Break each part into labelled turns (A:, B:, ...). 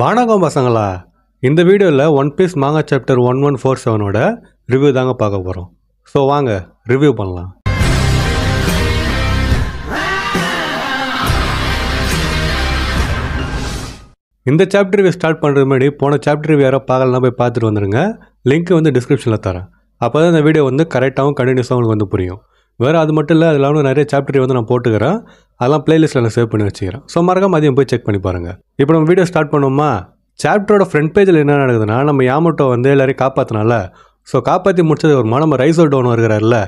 A: வணக்கம் பசங்களா. இந்த வீடியோவில் ஒன் பீஸ் மாங்கா சாப்டர் 1147ஓட ரிவ்யூ தாங்க பார்க்க போகிறோம். ஸோ வாங்க ரிவ்யூ பண்ணலாம். இந்த சாப்டர் ரிவ்யூ ஸ்டார்ட் பண்ணுறது முன்னாடி போன சாப்டர் ரிவ்யூ யாராவது பார்க்கலாம் போய் பார்த்துட்டு வந்துடுங்க. லிங்க் டிஸ்கிரிப்ஷனில் தரேன். அப்போ தான் இந்த வீடியோ கரெக்டாகவும் கண்டினியூஸாக உங்களுக்கு புரியும். வேறு அது மட்டும் இல்லை, அதில் நிறைய சாப்டர் நான் போட்டுக்கிறேன். அதெல்லாம் பிளேலிஸ்ட்டில் நான் சேவ் பண்ணி வச்சுக்கிறேன். ஸோ மறக்காம அதையும் போய் செக் பண்ணி பாருங்கள். இப்போ நம்ம வீடியோ ஸ்டார்ட் பண்ணுவோமா? சாப்டரோட ஃப்ரண்ட் பேஜில் என்ன நடக்குதுன்னா, நம்ம யாமட்டோ எல்லாரையும் காப்பாற்றினால, ஸோ காப்பாற்றி முடிச்சது ஒரு நம்ம ரைசல் டவுன் வருகிறார்ல,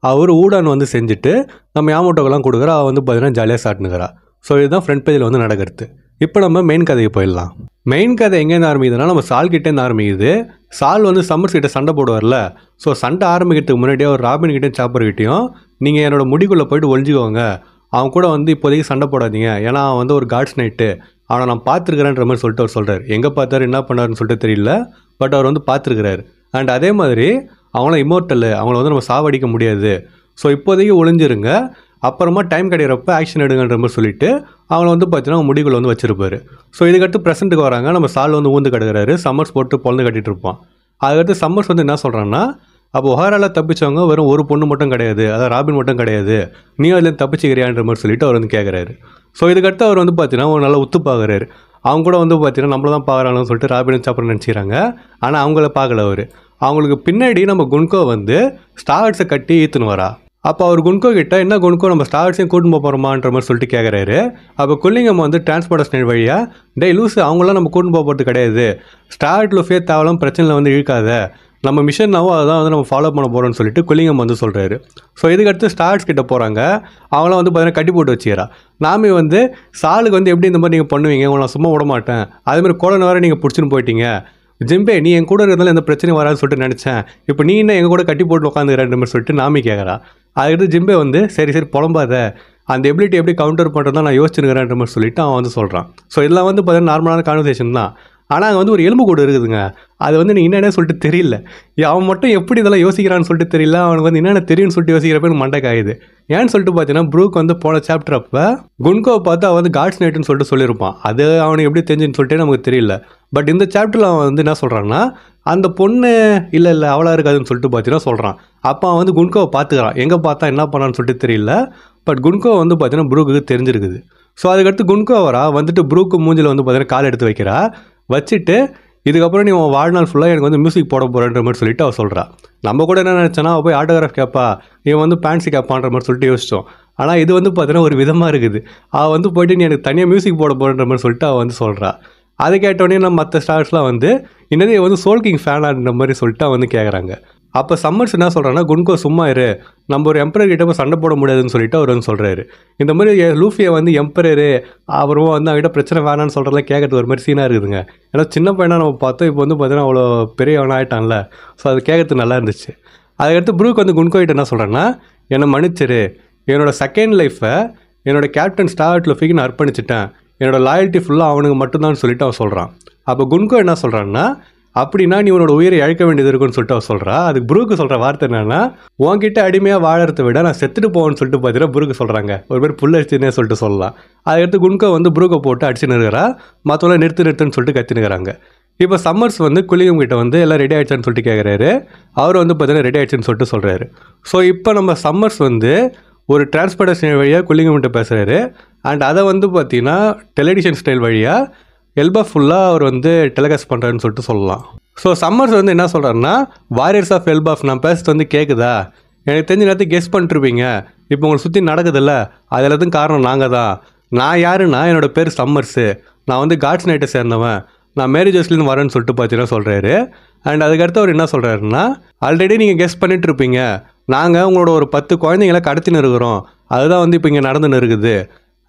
A: அவர் ஊடான் செஞ்சுட்டு நம்ம யாமட்டோக்கெல்லாம் கொடுக்குறா. பார்த்தீங்கன்னா ஜாலியாக சாட்டினுக்கிறா. ஸோ இதுதான் ஃப்ரண்ட் பேஜில் நடக்கிறது. இப்போ நம்ம மெயின் கதைக்கு போயிடலாம். மெயின் கதை எங்கேருந்து ஆரம்பிக்குதுன்னா, நம்ம சால்கிட்டேருந்து ஆரம்பிக்குது. சால் சம்மர்ஸ் கிட்ட சண்டை போடுவார்ல, ஸோ சண்டை ஆரம்பிக்கிறதுக்கு முன்னாடியே ஒரு ராபின் கிட்டேயும் சாப்பர்கிட்டையும் நீங்கள் என்னோட முடிக்குள்ளே போயிட்டு ஒழிஞ்சிக்கோங்க, அவன் கூட இப்போதைக்கு சண்டை போடாதீங்க, ஏன்னா அவன் ஒரு காட்ஸ் நைட்டு, அவனை நான் பார்த்துருக்கிறேன்ற மாதிரி சொல்லிட்டு அவர் சொல்கிறார். எங்கே பார்த்தாரு என்ன பண்ணாருன்னு சொல்லிட்டு தெரியல, பட் அவர் பார்த்துருக்கிறாரு. அண்ட் அதே மாதிரி அவங்கள இம்மோர்டல், அவங்கள நம்ம சாவடிக்க முடியாது, ஸோ இப்போதைக்கு ஒளிஞ்சிருங்க, அப்புறமா டைம் கிடைக்கிறப்ப ஆக்ஷன் எடுங்கன்ற மாதிரி சொல்லிவிட்டு அவங்கள பார்த்தீங்கன்னா முடிக்குள்ளே வச்சிருப்பாரு. ஸோ இதுக்கடுத்து ப்ரெசென்ட்டுக்கு வராங்க. நம்ம சால் ஊந்து கிடக்கிறாரு, சம்மர்ஸ் போட்டு பொழுது கட்டிகிட்டு இருப்பான். அதுக்கடுத்து சம்மர்ஸ் என்ன சொல்கிறான்னா, அப்போ ஒஹாரால தப்பிச்சவங்க வெறும் ஒரு பொண்ணு மட்டும் கிடையாது, அதாவது ராபின் மட்டும் கிடையாது, நீ அதுலேருந்து தப்பிச்சுக்கிறியான்ற மாதிரி சொல்லிட்டு அவர் கேட்குறாரு. ஸோ இதுக்கடுத்து அவர் பார்த்தீங்கன்னா ஒரு நல்லா உத்து பார்க்குறாரு. அவங்க கூட பார்த்தீங்கன்னா நம்மள தான் பார்க்குறாங்கன்னு சொல்லிட்டு ராபின் சாப்பிட நினச்சிக்கிறாங்க. ஆனால் அவங்கள பார்க்கல அவர். அவங்களுக்கு பின்னாடி நம்ம குன்கோ ஸ்டார்ஸை கட்டி ஈத்துன்னு வரா. அப்போ அவர் குன்கோ கிட்ட, என்ன குன்கோ நம்ம ஸ்டார்ஸையும் கூட்டின்னு போகிறோமான்ற மாதிரி சொல்லிட்டு கேட்குறாரு. அப்போ குல்லிங்கம் டிரான்ஸ்போர்டேஷன் வழியாக, டே லூஸு, அவங்களாம் நம்ம கூட்டின்னு போகிறது கிடையாது, ஸ்டார்ட் லுஃபே தேவலாம் பிரச்சனையில் இழுக்காத, நம்ம மிஷன்னாவும் அதான் நம்ம ஃபாலோ பண்ண போகிறோம்னு சொல்லிட்டு குல்லிங்கம் சொல்கிறாரு. ஸோ இதுக்கடுத்து ஸ்டார்ஸ் கிட்ட போகிறாங்க. அவங்களாம் பார்த்தீங்கன்னா கட்டி போட்டு வச்சுக்கிறா. நாமே சாலுக்கு எப்படி இந்த மாதிரி நீங்கள் பண்ணுவீங்க, உங்களை நான் சும்மா விட மாட்டேன், அதேமாதிரி கோலனை வேறு நீங்கள் பிடிச்சின்னு போயிட்டீங்க, ஜிம்பே நீ என் கூட இருக்கிறதால எந்த பிரச்சனையும் வராதுன்னு சொல்லிட்டு நினச்சேன், இப்போ நீ என்ன எங்கள் கூட கட்டி போட்டு உட்காந்துக்கிறன்ற மாதிரி சொல்லிட்டு நாமி கேட்குறா. அதுக்கடுத்து ஜிம்பே சரி சரி புலம்பாத, அந்த எபிலிட்டி எப்படி கவுண்டர் பண்ணுறதா நான் யோசிச்சுருக்கிறேன்ற மாதிரி சொல்லிட்டு அவன் சொல்கிறான். ஸோ இதெல்லாம் பார்த்தீங்கன்னா நார்மலான கான்வர்சேஷன் தான். ஆனால் அங்கே ஒரு எலும்பு கூடு இருக்குதுங்க, அது நீ என்னென்ன சொல்லிட்டு தெரியல, அவன் மட்டும் எப்படி இதெல்லாம் யோசிக்கிறான்னு சொல்லிட்டு தெரியல, அவனுக்கு என்னென்ன தெரியும்னு சொல்லிட்டு யோசிக்கிறப்ப மண்டை காயுது. ஏன்னு சொல்லிட்டு பார்த்தீங்கன்னா, ப்ரூக் போன சாப்டர் அப்போ குன்கோவை பார்த்து அவன் காட்ஸ் நைட்டுன்னு சொல்லிட்டு சொல்லியிருப்பான். அது அவனுக்கு எப்படி தெரிஞ்சுன்னு சொல்லிட்டு நமக்கு தெரியல. பட் இந்த சாப்டரில் அவன் என்ன சொல்கிறான்னா, அந்த பொண்ணு இல்லை அவளாக இருக்காதுன்னு சொல்லிட்டு பார்த்தீங்கன்னா சொல்கிறான். அப்போ அவன் குன்கோவை பார்த்துக்கிறான். எங்கே பார்த்தா என்ன பண்ணான்னு சொல்லிட்டு தெரியல. பட் குன்கோ பார்த்தீங்கன்னா ப்ரூக்கு தெரிஞ்சிருக்குது. ஸோ அதுக்கடுத்து குன்கோ வரா, ப்ரூக்கு மூஞ்சில் பார்த்தீங்கன்னா கால் எடுத்து வைக்கிறா. வச்சுட்டு இதுக்கப்புறம் நீ உன் வாழ்நாள் ஃபுல்லாக எனக்கு மியூசிக் போட போகிறன்ற மாதிரி சொல்லிட்டு அவள் சொல்கிறா. நம்ம கூட என்ன நினச்சோன்னா, அவள் போய் ஆட்டோகிராஃப் கேட்பா, இவன் பேன்சி கேட்பான்ற மாதிரி சொல்லிட்டு யோசித்தோம். ஆனால் இது பார்த்தீங்கன்னா ஒரு விதமாக இருக்குது. அவள் போயிட்டு நீ எனக்கு தனியாக மியூசிக் போட போகிறன்ற மாதிரி சொல்லிட்டு அவள் சொல்கிறா. அதை கேட்டோடனே நம்ம மற்ற ஸ்டார்ஸ்லாம் இன்னதே சோல் கிங் ஃபேனான்ற மாதிரி சொல்லிட்டு அவன் கேட்குறாங்க. அப்போ சம்மர்ஸ் என்ன சொல்கிறான்னா, குன்கோ சும்மா இரு, நம்ம ஒரு எம்பரர் கிட்ட போய் சண்டை போட முடியாதுன்னு சொல்லிட்டு அவர் சொல்கிறாரு. இந்த மாதிரி லூஃபியை எம்பரரு அப்புறமா அவங்ககிட்ட பிரச்சனை வேணான்னு சொல்கிறதெல்லாம் கேட்கறது ஒரு மாதிரி சீனாக இருக்குதுங்க. ஏன்னா சின்ன பையனாக நம்ம பார்த்தோம், இப்போ பார்த்தீங்கன்னா அவ்வளோ பெரியவனாக ஆகிட்டான்ல. ஸோ அது கேட்கறதுக்கு நல்லா இருந்துச்சு. அதுக்கடுத்து ப்ரூக் குன்கோ கிட்ட என்ன சொல்கிறேன்னா, என்னை மன்னிச்சிரு, என்னோடய செகண்ட் லைஃப்பை என்னோட கேப்டன் ஸ்டார்ட் லுஃபிக்கு நான் அர்ப்பணிச்சிட்டேன், என்னோடய லாயல்ட்டி ஃபுல்லாக அவனுக்கு மட்டும்தான் சொல்லிட்டு அவன் சொல்கிறான். அப்போ குன்கோ என்ன சொல்கிறான்னா, அப்படின்னா நீ உன்னோட உயிரை இழக்க வேண்டியது இருக்குன்னு சொல்லிட்டு அவள் சொல்கிறா. அதுக்கு ப்ரூக்கு சொல்கிற வார்த்தை என்னன்னா, உன்கிட்ட அடிமையாக வாழறதை விட நான் செத்துட்டு போவேன்னு சொல்லிட்டு பார்த்தீங்கன்னா ப்ரூக்கு சொல்கிறாங்க. ஒரு பேர் புல் அடிச்சுன்னே சொல்லிட்டு சொல்லலாம். அதுக்கடுத்து குன்கோ ப்ரூக்கை போட்டு அடிச்சுன்னு இருக்கிறா. மற்றவங்கள நிறுத்துன்னு சொல்லிட்டு கத்தினுக்கிறாங்க. இப்போ சம்மர்ஸ் குலிகம் கிட்ட எல்லாம் ரெடி ஆகிடுச்சான்னு சொல்லிட்டு கேட்குறாரு. அவர் பார்த்தீங்கன்னா ரெடி ஆகிடுச்சுன்னு சொல்லிட்டு சொல்கிறாரு. ஸோ இப்போ நம்ம சம்மர்ஸ் ஒரு டிரான்ஸ்போர்டேஷன் வழியாக குலிகம் கிட்ட பேசுகிறாரு. அண்ட் அதை பார்த்தீங்கன்னா டெலிவிஷன் ஸ்டைல் வழியாக எல்பா ஃபுல்லாக அவர் டெலிகாஸ்ட் பண்ணுறாருன்னு சொல்லிட்டு சொல்லலாம். ஸோ சம்மர்ஸ் என்ன சொல்கிறாருன்னா, வாரியர்ஸ் ஆஃப் எல்பாஃப் நான் பேசுறது கேட்குதா, எனக்கு தெரிஞ்ச நேரத்துக்கு கெஸ் பண்ணிட்டுருப்பீங்க, இப்போ உங்களை சுற்றி நடக்குதில்ல, அது எல்லாத்துக்கும் காரணம் நாங்கள் தான். நான் யாருன்னா, என்னோடய பேர் சம்மர்ஸு, நான் காட்ஸ் நைட்டை சேர்ந்தவன், நான் மேரி ஜோஸ்லேருந்து வரேன்னு சொல்லிட்டு பார்த்தீங்கன்னா சொல்கிறாரு. அண்ட் அதுக்கடுத்து அவர் என்ன சொல்கிறாருன்னா, ஆல்ரெடி நீங்கள் கெஸ் பண்ணிட்டுருப்பீங்க, நாங்கள் உங்களோட ஒரு 10 குழந்தைங்கள கடத்தின்னு இருக்கிறோம், அதுதான் இப்போ இங்கே நடந்துன்னு இருக்குது.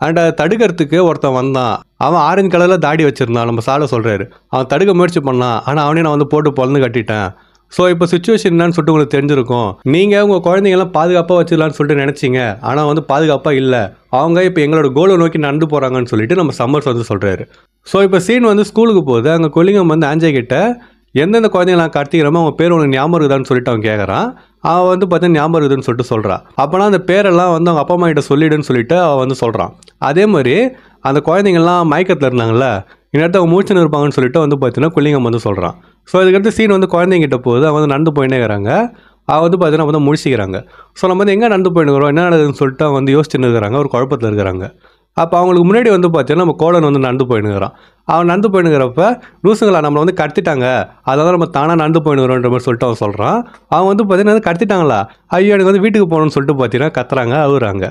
A: அண்ட் அதை தடுக்கிறதுக்கு ஒருத்தன் வந்தான், அவன் ஆரஞ்சு கலரில் தாடி வச்சுருந்தான், நம்ம சாலை சொல்கிறாரு. அவன் தடுக்க முயற்சி பண்ணான், ஆனால் அவனே நான் போட்டு பொழந்து கட்டிட்டேன். ஸோ இப்போ சுச்சுவேஷன் என்னன்னு சொல்லிட்டு உங்களுக்கு தெரிஞ்சிருக்கும். நீங்கள் உங்கள் குழந்தைங்களாம் பாதுகாப்பாக வச்சுக்கலான்னு சொல்லிட்டு நினச்சிங்க, ஆனால் பாதுகாப்பாக இல்லை, அவங்க இப்போ எங்களோட கோலை நோக்கி நடந்து போகிறாங்கன்னு சொல்லிட்டு நம்ம சம்மர்ஸ் சொல்கிறாரு. ஸோ இப்போ சீன் ஸ்கூலுக்கு போகுது. அங்கே கொல்லிங்கம் ஆஞ்சே கிட்ட எந்தெந்த குழந்தைங்க நான் கடத்திக்கிறோமோ அவங்க பேர் உனக்கு ஞாபகம் இருக்குதான்னு சொல்லிட்டு அவன் கேட்குறான். அவன் பார்த்தீங்கன்னா ஞாபகம் இருக்குதுன்னு சொல்லிட்டு சொல்கிறான். அப்போனா அந்த பேரெல்லாம் அவங்க அப்பா அம்மா கிட்ட சொல்லிடுன்னு சொல்லிட்டு அவன் சொல்கிறான். அதே மாதிரி அந்த குழந்தைங்கள்லாம் மயக்கத்தில் இருந்தாங்கள்ல, இன்னொருத்த அவங்க மூச்சுன்னு இருப்பாங்கன்னு சொல்லிட்டு வந்து பார்த்தீங்கன்னா குல்லிங்கம் வந்து சொல்கிறான். ஸோ இதுக்கடுத்து சீன் வந்து குழந்தைங்கிட்ட போகுது. அவங்க வந்து நடந்து போயினே இருக்கிறாங்க. அவங்க வந்து பார்த்தீங்கன்னா வந்து முழிச்சிக்கிறாங்க. ஸோ நம்ம வந்து எங்கே நடந்து போயினுக்கிறோம், என்ன நடக்குதுன்னு சொல்லிட்டு அவங்க வந்து யோசிச்சுன்னு இருக்கிறாங்க, ஒரு குழப்பத்தில் இருக்கிறாங்க. அப்போ அவங்களுக்கு முன்னாடி வந்து பார்த்தீங்கன்னா நம்ம கோலன் வந்து நடந்து போயினுக்கிறான். அவன் நடந்து போயினுக்கிறப்ப லூசுங்களா நம்மளை வந்து கடத்திட்டாங்க, அதெல்லாம் நம்ம தானாக நடந்து போயினுக்கிறோன்ற மாதிரி சொல்லிட்டு அவன் சொல்கிறான். அவங்க வந்து பார்த்தீங்கன்னா வந்து கடத்திட்டாங்களா, ஐயோ எனக்கு வந்து வீட்டுக்கு போகணும்னு சொல்லிட்டு பார்த்தீங்கன்னா கத்துறாங்க, அழுகுறாங்க.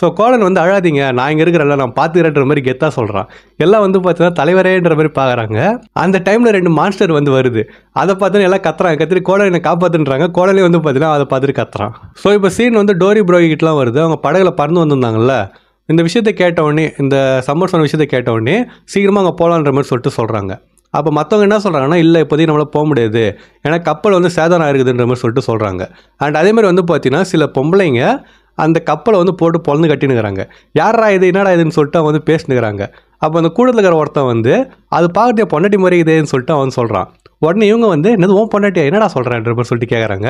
A: ஸோ கோலன் வந்து அழாதீங்க, நான் இங்கே இருக்கிறல்ல, நான் பார்த்துக்கிறேன்ற மாதிரி கெத்தாக சொல்கிறான். எல்லாம் வந்து பார்த்தீங்கன்னா தலைவரேன்ற மாதிரி பார்க்குறாங்க. அந்த டைமில் 2 மான்ஸ்டர் வந்து வருது. அதை பார்த்துன்னு எல்லாம் கத்துறாங்க, கத்திரி கோலன் என்னை காப்பாற்றுன்றாங்க. கோலனே வந்து பார்த்தீங்கன்னா அதை பார்த்துட்டு கத்துறான். ஸோ இப்போ சீன் வந்து டோரி ப்ரோகிட்டலாம் வருது. அவங்க படகுல பறந்து வந்திருந்தாங்கல்ல, இந்த விஷயத்தை கேட்டவுடனே, இந்த சம்மர் சொன்ன விஷயத்தை கேட்டவுடனே சீக்கிரமாக அங்கே போகலான்ற மாதிரி சொல்லிட்டு சொல்கிறாங்க. அப்போ மற்றவங்க என்ன சொல்கிறாங்கன்னா, இல்லை இப்போதைக்கு நம்மளால் போக முடியாது, ஏன்னா கப்பல் வந்து சேதம் ஆகிருக்குதுன்ற மாதிரி சொல்லிட்டு சொல்கிறாங்க. அண்ட் அதேமாதிரி வந்து பார்த்தீங்கன்னா சில பொம்பளைங்க அந்த கப்பலை வந்து போட்டு பொழந்து கட்டினுக்கிறாங்க. யாரா இது, என்னடா இதுன்னு சொல்லிட்டு அவங்க வந்து பேசினுக்கிறாங்க. அப்போ அந்த கூடத்தில் இருக்கிற ஒருத்தன் வந்து அது பார்க்கறதே பொண்டாட்டி மாதிரி இதுன்னு சொல்லிட்டு அவன் சொல்கிறான். உடனே இவங்க வந்து என்னது ஓன் பொண்டாட்டியா, என்னடா சொல்கிறேன்ற மாதிரி சொல்லிட்டு கேட்குறாங்க.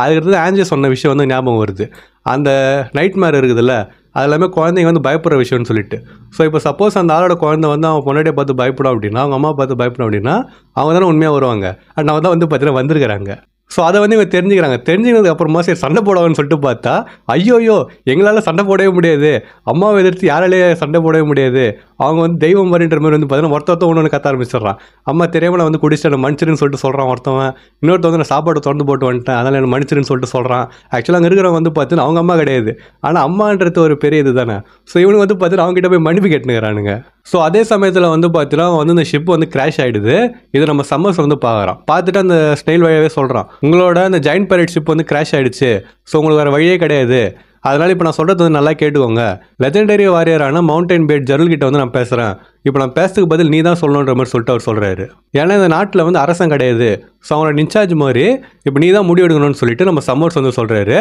A: அதுக்கடுத்து ஆன்ஜி சொன்ன விஷயம் வந்து ஞாபகம் வருது. அந்த நைட் மேர் இருக்குதுல்ல, அது எல்லாமே குழந்தைங்க வந்து பயப்படுற விஷயம்னு சொல்லிட்டு. ஸோ இப்போ சப்போஸ் அந்த ஆளோட குழந்தை வந்து அவன் பொண்டாட்டியை பார்த்து பயப்படும் அப்படின்னா, அவங்க அம்மா பார்த்து பயப்படும் அப்படின்னா, அவங்க தானே உண்மையாக வருவாங்க. அண்ட் அவங்க தான் வந்து பார்த்தீங்கன்னா வந்திருக்கிறாங்க. ஸோ அதை வந்து இவங்க தெரிஞ்சுக்கிறாங்க. தெரிஞ்சுக்கிறதுக்கு அப்புறமா சரி சண்டை போடுவாங்கன்னு சொல்லிட்டு பார்த்தா, ஐயோ எங்களால் சண்டை போடவே முடியாது, அம்மாவை எதிர்த்து யாராலேயே சண்டை போடவே முடியாது, அவங்க வந்து தெய்வம் மாதிரின்ற மாதிரி வந்து பார்த்தீங்கன்னா ஒருத்தவத்த ஒன்று கத்த ஆரம்பிச்சிடுறான். அம்மா தெரியாமல் நான் வந்து குடிச்சிட்டு மன்னிச்சிருன்னு சொல்லிட்டு சொல்கிறான் ஒருத்தவன். இன்னொருத்த வந்து நான் சாப்பாடு திறந்து போட்டு வந்துட்டேன், அதனால் என்ன மன்னிச்சிருன்னு சொல்லிட்டு சொல்கிறான். ஆக்சுவலாக அங்கே இருக்கிறவங்க வந்து பார்த்தீங்கன்னா அவங்க அம்மா கிடையாது, ஆனால் அம்மான்றது ஒரு பெரிய இது தானே. ஸோ இவனுக்கு வந்து பார்த்தீங்கன்னா அவங்ககிட்ட போய் மன்னிப்பு கேட்டுனுக்கிறானுங்க. ஸோ அதே சமயத்தில் வந்து பார்த்தீங்கன்னா வந்து இந்த ஷிப் வந்து கிராஷ் ஆகிடுது. இது நம்ம சம்மர்ஸ் வந்து பார்க்குறான். பார்த்துட்டு அந்த ஸ்டைல் வழியாகவே சொல்கிறான், உங்களோட அந்த ஜாயின்ட் பைரேட் ஷிப் வந்து கிராஷ் ஆகிடுச்சு, ஸோ உங்களுக்கு வேறு வழியே கிடையாது, அதனால் இப்போ நான் சொல்கிறது வந்து நல்லா கேட்டுக்கோங்க. லெஜெண்டரி வாரியரான மவுண்டைன் பேட் ஜெரல் கிட்ட வந்து நான் பேசுகிறேன், இப்போ நான் பேசுறதுக்கு பதில் நீ தான் சொல்லணுன்ற மாதிரி சொல்லிட்டு அவர் சொல்கிறாரு. ஏன்னா இந்த நாட்டில் வந்து அரசன் கிடையாது, ஸோ அவனோட இன்சார்ஜ் மாதிரி இப்போ நீ தான் முடிவு எடுக்கணும்னு சொல்லிட்டு நம்ம சம்மர்ஸ் வந்து சொல்கிறாரு.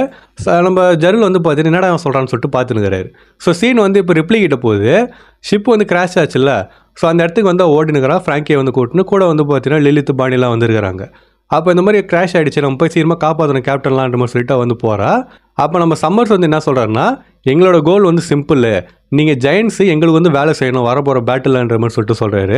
A: நம்ம ஜெரல் வந்து பார்த்தீங்கன்னா என்னடா அவன் சொல்கிறான்னு சொல்லிட்டு பார்த்துனுக்கிறாரு. ஸோ சீன் வந்து இப்போ ரிப்ளி கிட்ட போகுது. ஷிப் வந்து கிராஷ் ஆச்சுல்ல, ஸோ அந்த இடத்துக்கு வந்து ஓடினுக்கிறா. ஃப்ராங்கியை வந்து கூட்டின்னு கூட வந்து பார்த்தீங்கன்னா லிலித் பாணிலாம் வந்துருக்கிறாங்க. அப்போ இந்த மாதிரி கிராஷ் ஆகிடுச்சு, நம்ம போய் சீக்கிரமாக காப்பாற்றணும் கேப்டன்லான்ற மாதிரி சொல்லிட்டு வந்து போகிறா. அப்போ நம்ம சம்மர்ஸ் வந்து என்ன சொல்கிறாருன்னா, எங்களோட கோல் வந்து சிம்பிள், நீங்கள் ஜெயன்ஸு எங்களுக்கு வந்து வேலை செய்யணும் வரப்போகிற பேட்டில்ன்ற மாதிரி சொல்லிட்டு சொல்கிறாரு.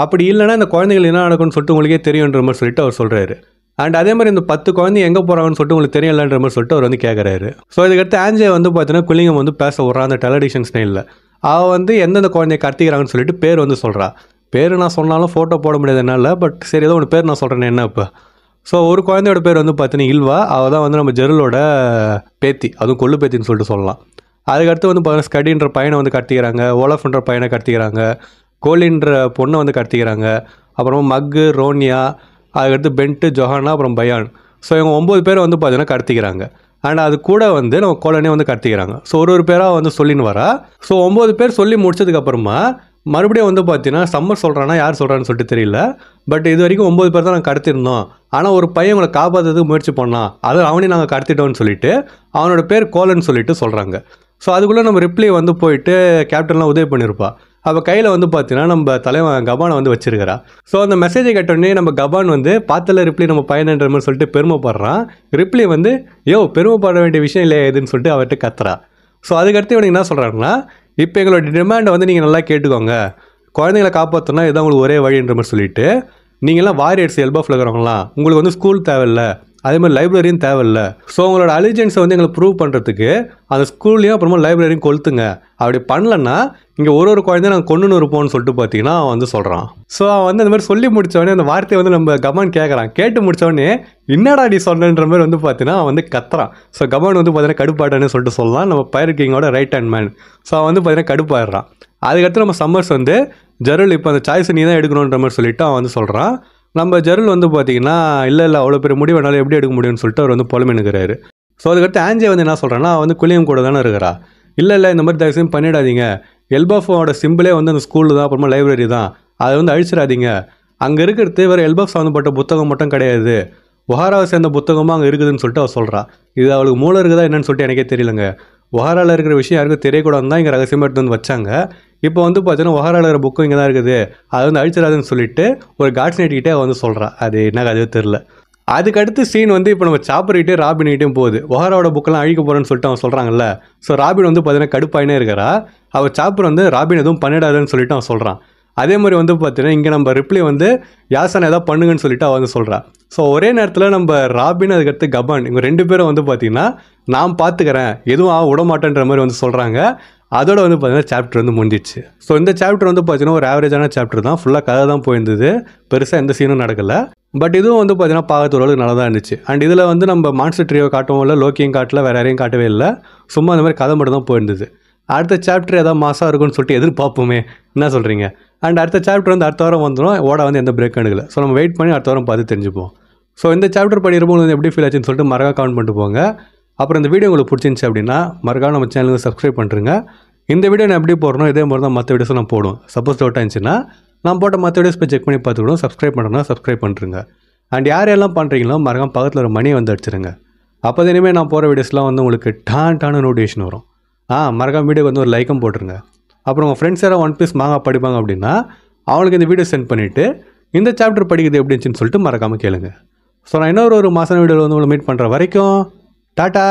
A: அப்படி இல்லைனா இந்த குழந்தைகள் என்ன நடக்கும்னு சொல்லிட்டு உங்களுக்கே தெரியுன்ற மாதிரி சொல்லிட்டு அவர் சொல்கிறாரு. அண்ட் அதே மாதிரி இந்த 10 குழந்தை எங்கே போகிறாங்கன்னு சொல்லிட்டு உங்களுக்கு தெரியலன்ற மாதிரி சொல்லிட்டு அவர் வந்து கேட்குறாரு. ஸோ இதுக்கடுத்து ஆன்ஜே வந்து பார்த்தீங்கன்னா குல்லிங்கம் வந்து பேச விட்றான் அந்த டெலடிஷன் ஸ்டைலில். அவள் வந்து எந்தெந்த குழந்தைய கடத்திக்கிறாங்கன்னு சொல்லிட்டு பேர் வந்து சொல்கிறா. பேர் நான் சொன்னாலும் ஃபோட்டோ போட முடியாது என்னால், பட் சரி ஏதோ ஒன்று பேர் நான் சொல்கிறேன்னு என்ன இப்போ. ஸோ ஒரு குழந்தையோட பேர் வந்து பார்த்தீங்கன்னா இல்வா, அவள் தான் வந்து நம்ம ஜெரலோட பேத்தி, அதுவும் கொள்ளு பேத்தின்னு சொல்லிட்டு சொல்லலாம். அதுக்கடுத்து வந்து பார்த்தீங்கன்னா ஸ்கடின்ற பையனை வந்து கடத்திக்கிறாங்க, ஓலஃப்ன்ற பையனை கடத்திக்கிறாங்க, கோலின்ற பொண்ணை வந்து கடத்திக்கிறாங்க, அப்புறமா மக்கு, ரோனியா, அதுக்கடுத்து பென்ட்டு, ஜொஹானா, அப்புறம் பயான். ஸோ இவங்க 9 பேரை வந்து பார்த்தீங்கன்னா கடத்திக்கிறாங்க. அண்ட் அது கூட வந்து நம்ம கோலனே வந்து கடத்திக்கிறாங்க. ஸோ ஒரு பேராக வந்து சொல்லின்னு வரா. ஸோ 9 பேர் சொல்லி முடிச்சதுக்கப்புறமா மறுபடியும் வந்து பார்த்தீங்கன்னா சம்மர் சொல்கிறான்னா யார் சொல்கிறான்னு சொல்லிட்டு தெரியல, பட் இது வரைக்கும் 9 பேர் தான் நாங்கள் கடத்திருந்தோம், ஆனால் ஒரு பையன் உங்களை காப்பாற்றுறதுக்கு முயற்சி பண்ணான், அதை அவனையும் நாங்கள் கடத்திட்டோம்னு சொல்லிட்டு அவனோட பேர் கோலன்னு சொல்லிட்டு சொல்கிறாங்க. ஸோ அதுக்குள்ளே நம்ம ரிப்ளை வந்து போயிட்டு கேப்டன்லாம் உதவி பண்ணியிருப்பா. அப்போ கையில் வந்து பார்த்தீங்கன்னா நம்ம தலைவன் கபானை வந்து வச்சிருக்கிறா. ஸோ அந்த மெசேஜை கேட்டோடனே நம்ம கபான் வந்து பார்த்தல ரிப்ளை நம்ம பையனன்ற மாதிரி சொல்லிட்டு பெருமைப்படுறான். ரிப்ளை வந்து பெருமைப்பட வேண்டிய விஷயம் இல்லையா இதுன்னு சொல்லிட்டு அவர்கிட்ட கத்துறா. ஸோ அதுக்கடுத்து இவனுக்கு என்ன சொல்கிறாங்கன்னா, இப்போ எங்களோட டிமாண்டை வந்து நீங்கள் நல்லா கேட்டுக்கோங்க, குழந்தைங்களை காப்பாற்றணும்னா இதுதான் உங்களுக்கு ஒரே வழின்ற மாதிரி சொல்லிட்டு, நீங்களாம் வாரியர்ஸ் எல்பாஃபில் இருக்கிறவங்களாம், உங்களுக்கு வந்து ஸ்கூல் தேவையில்லை, அதே மாதிரி லைப்ரரியும் தேவையில்லை, ஸோ உங்களோட அலிஜென்ஸை வந்து எங்களுக்கு ப்ரூவ் பண்ணுறதுக்கு அந்த ஸ்கூல்லையும் அப்புறமா லைப்ரரியும் கொளுத்துங்க, அப்படி பண்ணலன்னா இங்கே ஒரு குழந்தைய நாங்கள் கொண்டுன்னு இருப்போம்னு சொல்லிட்டு பார்த்தீங்கன்னா அவன் வந்து சொல்கிறான். ஸோ அவன் வந்து அந்த மாதிரி சொல்லி முடித்தவொடனே அந்த வார்த்தையை வந்து நம்ம கபான் கேட்குறான். கேட்டு முடித்தவொடனே என்னடா நீ சொன்னன்ற மாதிரி வந்து பார்த்தீங்கன்னா அவன் வந்து கத்துறான். ஸோ கபான் வந்து பார்த்தீங்கன்னா கடுப்பாட்டான்னு சொல்லிட்டு சொல்லலாம், நம்ம பைரட் கிங்கோட ரைட் ஹேண்ட் மேன். ஸோ அவன் வந்து பார்த்தீங்கன்னா கடுப்பாயிடுறான். அதுக்கடுத்து நம்ம சம்மர்ஸ் வந்து ஜெரல் இப்போ அந்த சாய்ஸை நீ தான் எடுக்கணுன்ற மாதிரி சொல்லிட்டு அவன் வந்து சொல்கிறான். நம்ம ஜெரல் வந்து பார்த்தீங்கன்னா இல்லை அவ்வளோ பெரிய முடிவு என்னால் எப்படி எடுக்க முடியும்னு சொல்லிட்டு அவர் வந்து புலமெனுக்கிறாரு. ஸோ அதுக்கடுத்து ஆன்ஜே வந்து என்ன சொல்கிறான்னா, அவன் வந்து குல்லியம் கூட தானே இருக்கிறா, இல்லை இந்த மாதிரி தயவுசெய்து பண்ணிடாதீங்க, எல்பாஃபோட சிம்பிளே வந்து அந்த ஸ்கூலு தான், அப்புறமா லைப்ரரி தான், அதை வந்து அழிச்சிடாதீங்க, அங்கே இருக்கிறது வேறு எல்பாஃப் சம்மந்தப்பட்ட புத்தகம் மட்டும் கிடையாது, ஒஹாராவை சேர்ந்த புத்தகமாக அங்கே இருக்குதுன்னு சொல்லிட்டு அவள் சொல்கிறா. இது அவளுக்கு மூளை இருக்குதா என்னன்னு சொல்லிட்டு எனக்கே தெரியலங்க. ஒஹாராவில் இருக்கிற விஷயம் யாருக்கும் தெரியக்கூடாதுன்னு தான் இங்கே ரகசியமாக எடுத்து வந்து வச்சாங்க. இப்போ வந்து பார்த்தீங்கன்னா ஒஹாராவில் இருக்கிற புக்கும் இங்கே தான் இருக்குது, அது வந்து அழிச்சிடாதுன்னு சொல்லிட்டு ஒரு காட்ஸ் நைட்கிட்டே அவள் வந்து சொல்கிறா. அது என்ன கதையோ தெரில. அதுக்கடுத்து சீன் வந்து இப்போ நம்ம சாப்பர்கிட்டே ராபின்கிட்டையும் போகுது. ஒஹாராவோட புக்கெல்லாம் அழிக்க போகிறேன்னு சொல்லிட்டு அவன் சொல்கிறாங்கல்ல. ஸோ ராபின் வந்து பார்த்தீங்கன்னா கடுப்பாயினே இருக்கிறா. அவள் சாப்பர் வந்து ராபின் எதுவும் பண்ணிடாதுன்னு சொல்லிட்டு அவன் சொல்கிறான். அதே மாதிரி வந்து பார்த்தீங்கன்னா இங்கே நம்ம ரிப்ளை வந்து யாசனை ஏதாவது பண்ணுங்கன்னு சொல்லிட்டு அவள் வந்து சொல்கிறா. ஸோ ஒரே நேரத்தில் நம்ம ராபின் அதுக்கடுத்து கபான் இவங்க 2 பேரும் வந்து பார்த்தீங்கன்னா நான் பார்த்துக்கிறேன் எதுவும் விட மாட்டேன்ற மாதிரி வந்து சொல்கிறாங்க. அதோட வந்து பார்த்தீங்கன்னா சாப்டர் வந்து முடிஞ்சிச்சு. ஸோ இந்த சாப்டர் வந்து பார்த்தீங்கன்னா ஒரு ஆவரேஜான சாப்டர் தான், ஃபுல்லாக கதை தான் போயிருந்தது, பெருசாக எந்த சீனும் நடக்கலை. பட் இதுவும் வந்து பார்த்தீங்கன்னா பார்க்கறது ஓரளவுக்கு நல்லா தான் இருந்துச்சு. அண்ட் இதில் வந்து நம்ம மான்ஸ்டர் ட்ரியோ காட்டவும் இல்லை, லோக்கியும் காட்டல, வேறு யாரையும் காட்டவே இல்லை, சும்மா அந்த மாதிரி கதை மட்டும் தான் போயிருந்தது. அடுத்த சாப்டர் ஏதாவது மாசாக இருக்கும்னு சொல்லிட்டு எதிர்பார்ப்போமே, என்ன சொல்கிறீங்க? அண்ட் அடுத்த சாப்டர் வந்து அடுத்த வாரம் வந்துடும், ஓட வந்து எந்த பிரேக் எடுக்கல. ஸோ நம்ம வெயிட் பண்ணி அடுத்த வாரம் பார்த்து தெரிஞ்சுப்போம். ஸோ இந்த சாப்டர் படிக்கிறப்போ வந்து எப்படி ஃபீல் ஆச்சுன்னு சொல்லிட்டு மறக்காம கமெண்ட் பண்ணிட்டு போங்க. அப்புறம் இந்த வீடியோ உங்களுக்கு பிடிச்சிருந்துச்சு அப்படின்னா மறக்காம நம்ம சேனலுக்கு சப்ஸ்கிரைப் பண்ணுறேங்க. இந்த வீடியோ நான் எப்படி போடுறோம் இதே மாதிரி தான் மற்ற வீடியோஸும் நான் போடுவோம். சப்போஸ் டவுட்டாக இருந்துச்சுன்னா நான் போட்ட மற்ற வீடியோஸ் போய் செக் பண்ணி பார்த்துக்கிடும். சப்ஸ்கிரைப் பண்ணுறேன்னா சப்ஸ்கிரைப் பண்ணுறேங்க. அண்ட் யாரெல்லாம் பண்ணுறீங்களோ மறக்காம பக்கத்தில் ஒரு மணியை வந்து அடிச்சிருங்க. அப்போ தான் இனிமேல் நான் போகிற வீடியோஸ்லாம் வந்து உங்களுக்கு டான நோட்டிஃபிகேஷன் வரும். மறக்காம வீடியோக்கு வந்து ஒரு லைக்கும் போட்டுருங்க. அப்புறம் உங்கள் ஃப்ரெண்ட்ஸ் யாராவது ஒன் பீஸ் மாங்கா படிப்பாங்க அப்படின்னா அவங்களுக்கு இந்த வீடியோ சென்ட் பண்ணிவிட்டு இந்த சாப்டர் படிக்கிறது எப்படி இருந்துச்சுன்னு சொல்லிட்டு மறக்காமல் கேளுங்க. ஸோ நான் இன்னொரு மாதம் வீடியோவில் வந்து உங்களை மீட் பண்ணுற வரைக்கும் டாட்டா.